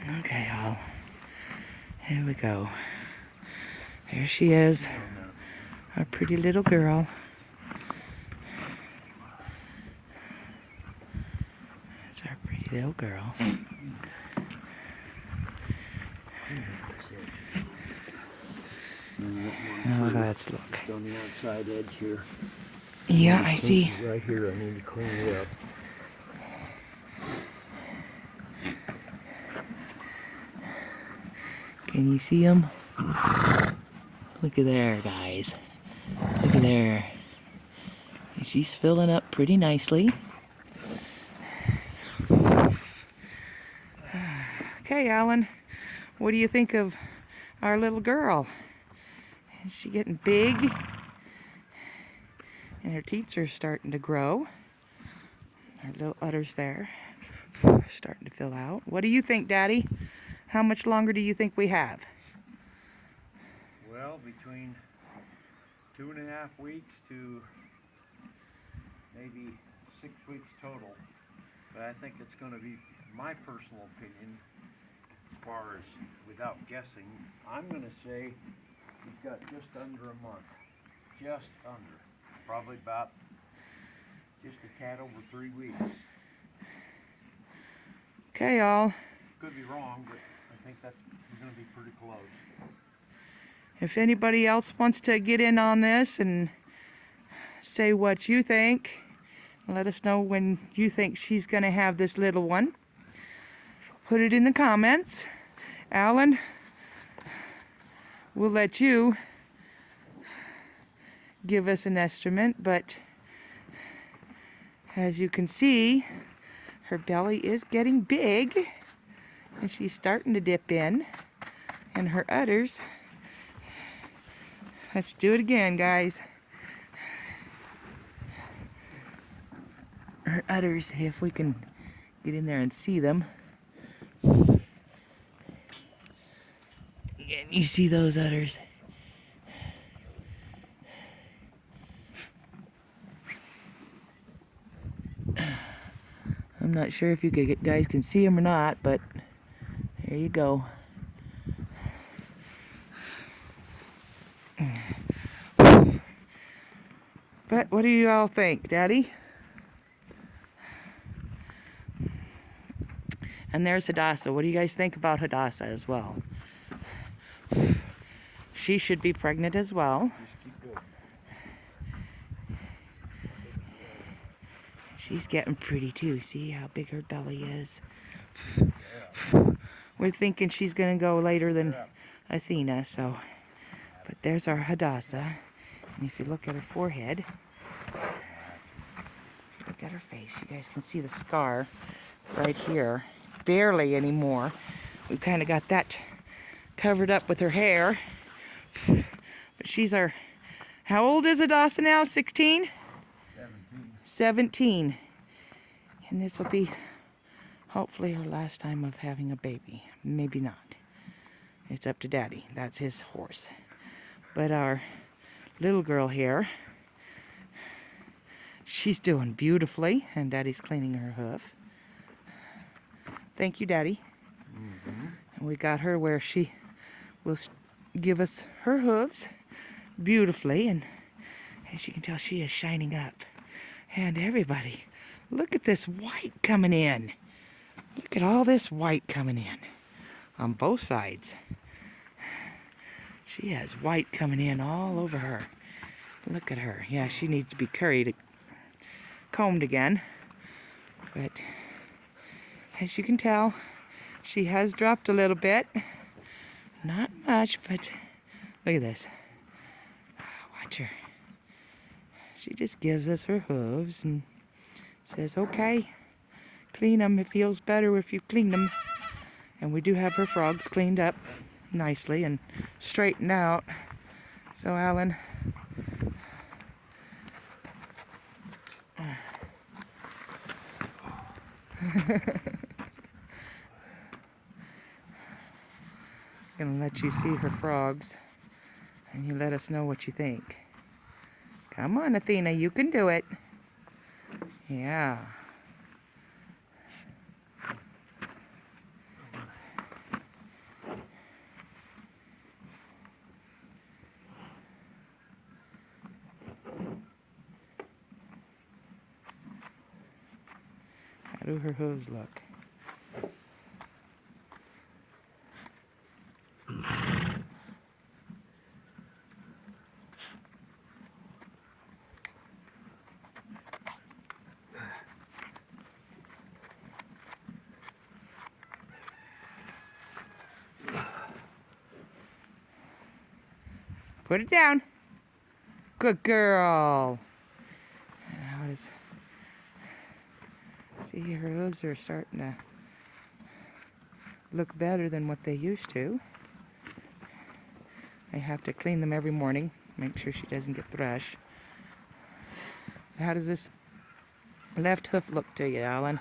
Okay, y'all. Here we go. There she is, our pretty little girl. That's our pretty little girl. Now let's look. On the outside edge here. Yeah, I see. Right here, I need to clean it up. Can you see them? Look at there, guys. Look at there. And she's filling up pretty nicely. Okay, Alan, what do you think of our little girl? Is she getting big? And her teats are starting to grow. Her little udders there are starting to fill out. What do you think, Daddy? How much longer do you think we have? Well, between 2.5 weeks to maybe 6 weeks total. But I think it's going to be, my personal opinion, as far as without guessing, I'm going to say we've got just under a month. Just under. Probably about just a tad over 3 weeks. Okay, y'all. Could be wrong, but I think that's going to be pretty close. If anybody else wants to get in on this and say what you think, let us know when you think she's going to have this little one. Put it in the comments. Alan, we'll let you give us an estimate, but as you can see, her belly is getting big and she's starting to dip in, and her udders, let's do it again, guys. Her udders, if we can get in there and see them. And you see those udders? I'm not sure if you guys can see them or not, but there you go. But what do you all think, Daddy? And there's Hadassah. What do you guys think about Hadassah as well? She should be pregnant as well. She's getting pretty too. See how big her belly is? We're thinking she's going to go later than Athena, so. But there's our Hadassah. And if you look at her forehead, look at her face, you guys can see the scar right here. Barely anymore. We've kind of got that covered up with her hair. But she's our, how old is Hadassah now? 16? 17. And this will be hopefully her last time of having a baby. Maybe not. It's up to Daddy. That's his horse. But our little girl here, she's doing beautifully, and Daddy's cleaning her hoof. Thank you, Daddy. And we got her where she will give us her hooves beautifully, and as you can tell, she is shining up. And everybody, look at this white coming in. Look at all this white coming in on both sides. She has white coming in all over her. Look at her. Yeah, she needs to be combed again. But as you can tell, she has dropped a little bit. Not much, but look at this. Watch her. She just gives us her hooves and says, okay, clean them. It feels better if you clean them. And we do have her frogs cleaned up nicely and straightened out. So, Alan, gonna let you see her frogs, and you let us know what you think. Come on, Athena, you can do it. Yeah. How do her hooves look? Put it down. Good girl. Now is, see, her hooves are starting to look better than what they used to. I have to clean them every morning, make sure she doesn't get thrush. How does this left hoof look to you, Alan?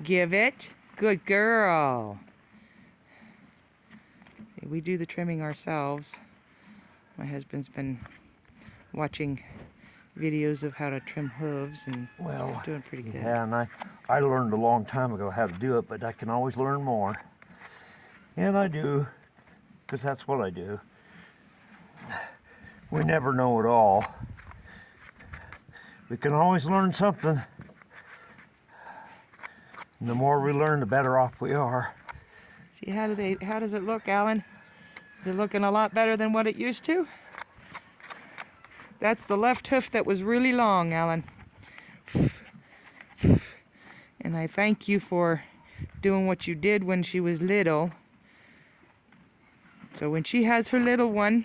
Give it. Good girl. We do the trimming ourselves. My husband's been watching videos of how to trim hooves and doing pretty good. Yeah, and I learned a long time ago how to do it, but I can always learn more. And I do, because that's what I do. We never know it all. We can always learn something. And the more we learn, the better off we are. See, how does it look, Alan? Is it looking a lot better than what it used to? That's the left hoof that was really long, Alan. And I thank you for doing what you did when she was little. So when she has her little one,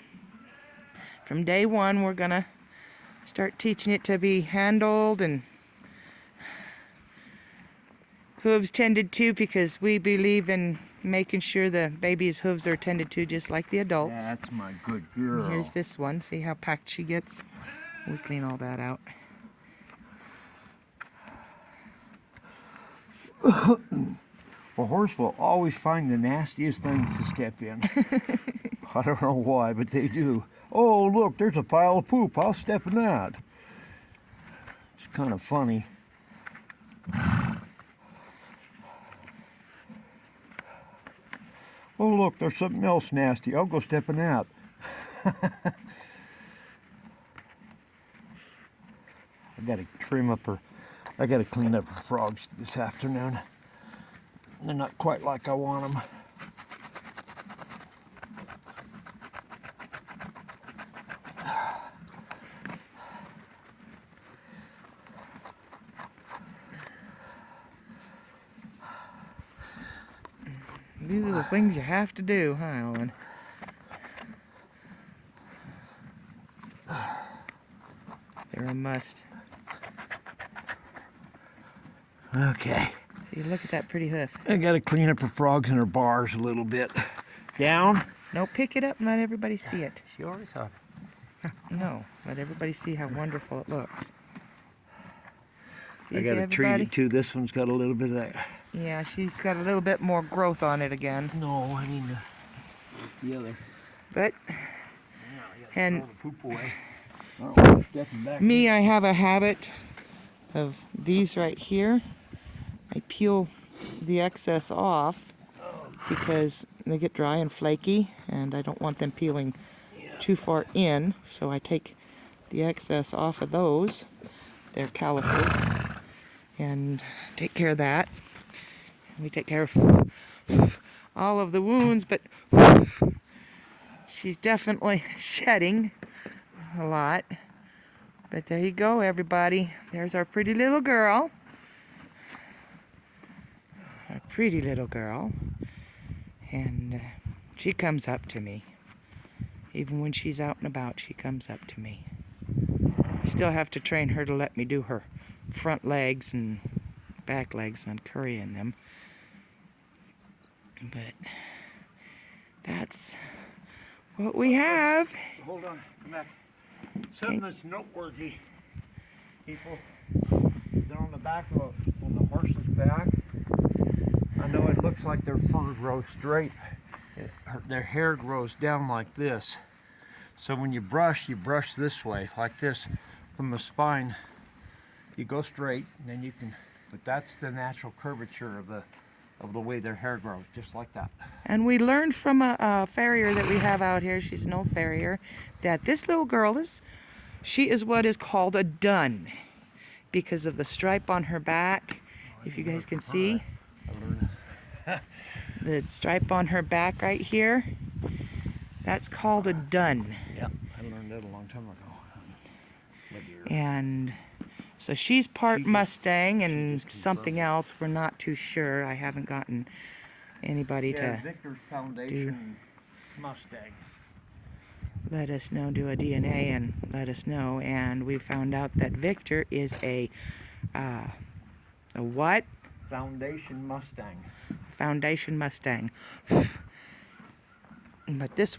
from day one, we're gonna start teaching it to be handled and hooves tended to, because we believe in making sure the baby's hooves are tended to just like the adults. That's my good girl. And here's this one. See how packed she gets? We clean all that out. A horse will always find the nastiest things to step in. I don't know why, but they do. Oh, look, there's a pile of poop. I'll step in that. It's kind of funny. Oh, look, there's something else nasty. I'll go step in that. I gotta clean up her frogs this afternoon. They're not quite like I want them. These are the things you have to do, huh, Alan? They're a must. Okay. See, look at that pretty hoof. I gotta clean up her frogs and her bars a little bit. Down. No, pick it up and let everybody see it. She already saw it. No, let everybody see how wonderful it looks. See I gotta treat it too. This one's got a little bit of that. Yeah, she's got a little bit more growth on it again. No, I mean the other. But, and Poop away. Oh, stepping back. me, I have a habit of these right here. I peel the excess off because they get dry and flaky, and I don't want them peeling too far in, so I take the excess off of those. They're calluses, and take care of that. We take care of all of the wounds, but she's definitely shedding a lot. But there you go, everybody. There's our pretty little girl. Our pretty little girl. And she comes up to me. Even when she's out and about, she comes up to me. I still have to train her to let me do her front legs and back legs on currying them. But that's what we have. Hold on, come back. Something that's noteworthy, people, is on the back of on the horse's back. I know it looks like their fur grows straight. Their hair grows down like this. So when you brush this way, like this, from the spine. You go straight, and then you can. But that's the natural curvature of the way their hair grows, just like that. And we learned from a farrier that we have out here, she's an old farrier, that this little girl she is what is called a dun. because of the stripe on her back. If you guys can see, the stripe on her back right here, that's called a dun. Yeah, I learned that a long time ago. And so she's part Mustang and something else. We're not too sure. I haven't gotten anybody to Victor's Foundation Mustang. let us know, do a DNA and let us know. And we found out that Victor is a what? Foundation Mustang. Foundation Mustang. But this